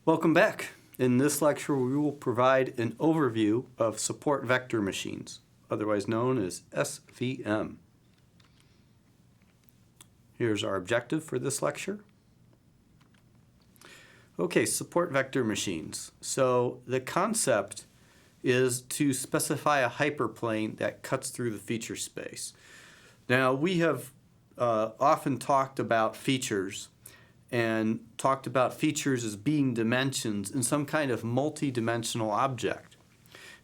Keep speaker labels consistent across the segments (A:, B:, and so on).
A: Welcome back. In this lecture, we will provide an overview of support vector machines, otherwise known as SVM. Here's our objective for this lecture. Okay, support vector machines. So the concept is to specify a hyperplane that cuts through the feature space. Now, we have often talked about features and talked about features as being dimensions in some kind of multi-dimensional object.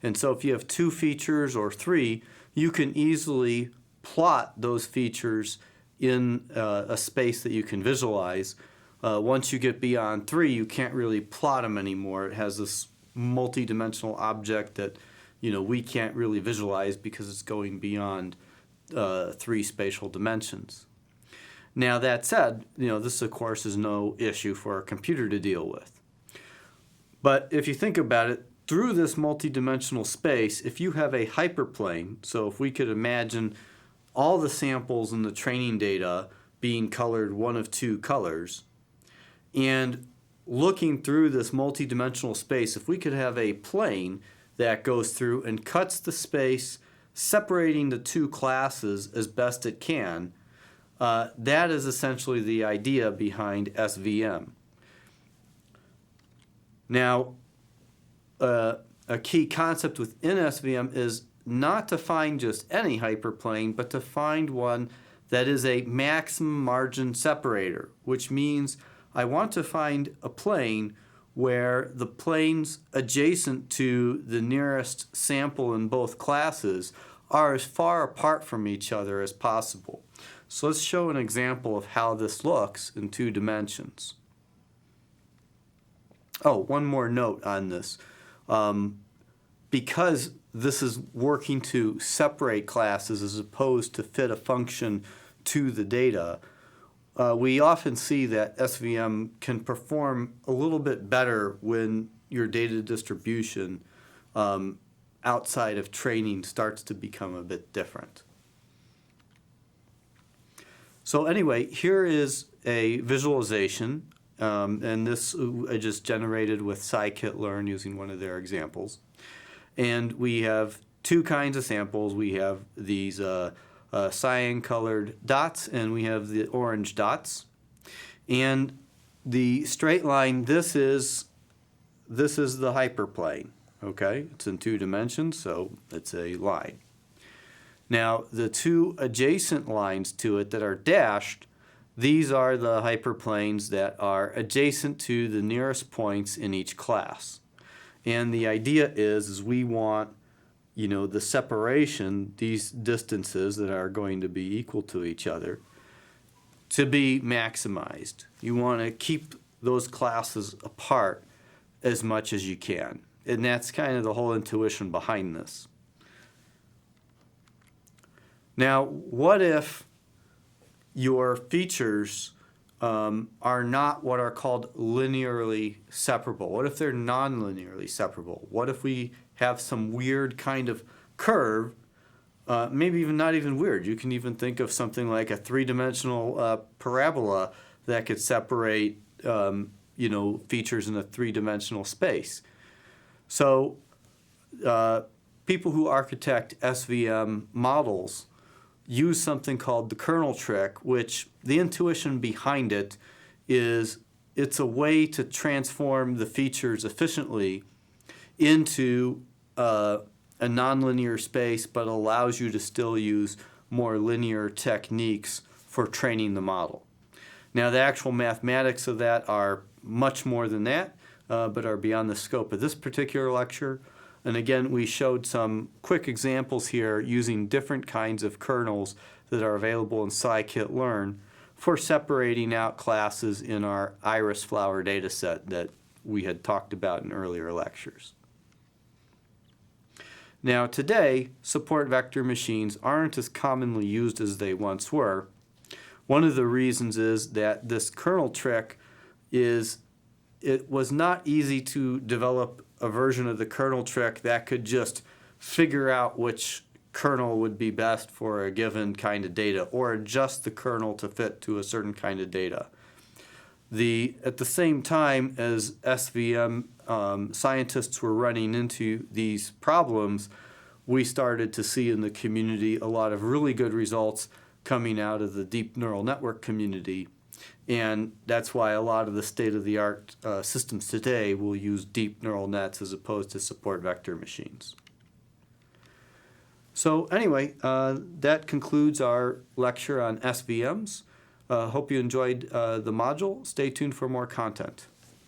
A: And so if you have two features or three, you can easily plot those features in a space that you can visualize. Once you get beyond three, you can't really plot them anymore. It has this multi-dimensional object that we can't really visualize because it's going beyond three spatial dimensions. Now that said, this of course is no issue for a computer to deal with. But if you think about it, through this multidimensional space, if you have a hyperplane, so if we could imagine all the samples in the training data being colored one of two colors, and looking through this multidimensional space, if we could have a plane that goes through and cuts the space, separating the two classes as best it can, that is essentially the idea behind SVM. Now, a key concept within SVM is not to find just any hyperplane, but to find one that is a maximum margin separator, which means I want to find a plane where the planes adjacent to the nearest sample in both classes are as far apart from each other as possible. So let's show an example of how this looks in two dimensions. Oh, one more note on this. Because this is working to separate classes as opposed to fit a function to the data, we often see that SVM can perform a little bit better when your data distribution outside of training starts to become a bit different. So anyway, here is a visualization, and this I just generated with scikit-learn using one of their examples. And we have two kinds of samples. We have these cyan-colored dots, and we have the orange dots. And the straight line, this is the hyperplane. Okay, it's in two dimensions, so it's a line. Now, the two adjacent lines to it that are dashed, these are the hyperplanes that are adjacent to the nearest points in each class. And the idea is we want, the separation, these distances that are going to be equal to each other, to be maximized. You want to keep those classes apart as much as you can. And that's kind of the whole intuition behind this. Now, what if your features are not what are called linearly separable? What if they're non-linearly separable? What if we have some weird kind of curve, maybe even not even weird? You can even think of something like a three-dimensional parabola that could separate features in a three-dimensional space. So people who architect SVM models use something called the kernel trick, which the intuition behind it is it's a way to transform the features efficiently into a nonlinear space, but allows you to still use more linear techniques for training the model. Now, the actual mathematics of that are much more than that, but are beyond the scope of this particular lecture. And again, we showed some quick examples here using different kinds of kernels that are available in scikit-learn for separating out classes in our iris flower data set that we had talked about in earlier lectures. Now today, support vector machines aren't as commonly used as they once were. One of the reasons is that this kernel trick it was not easy to develop a version of the kernel trick that could just figure out which kernel would be best for a given kind of data or adjust the kernel to fit to a certain kind of data. At the same time as SVM scientists were running into these problems, we started to see in the community a lot of really good results coming out of the deep neural network community. And that's why a lot of the state-of-the-art systems today will use deep neural nets as opposed to support vector machines. So anyway, that concludes our lecture on SVMs. Hope you enjoyed the module. Stay tuned for more content.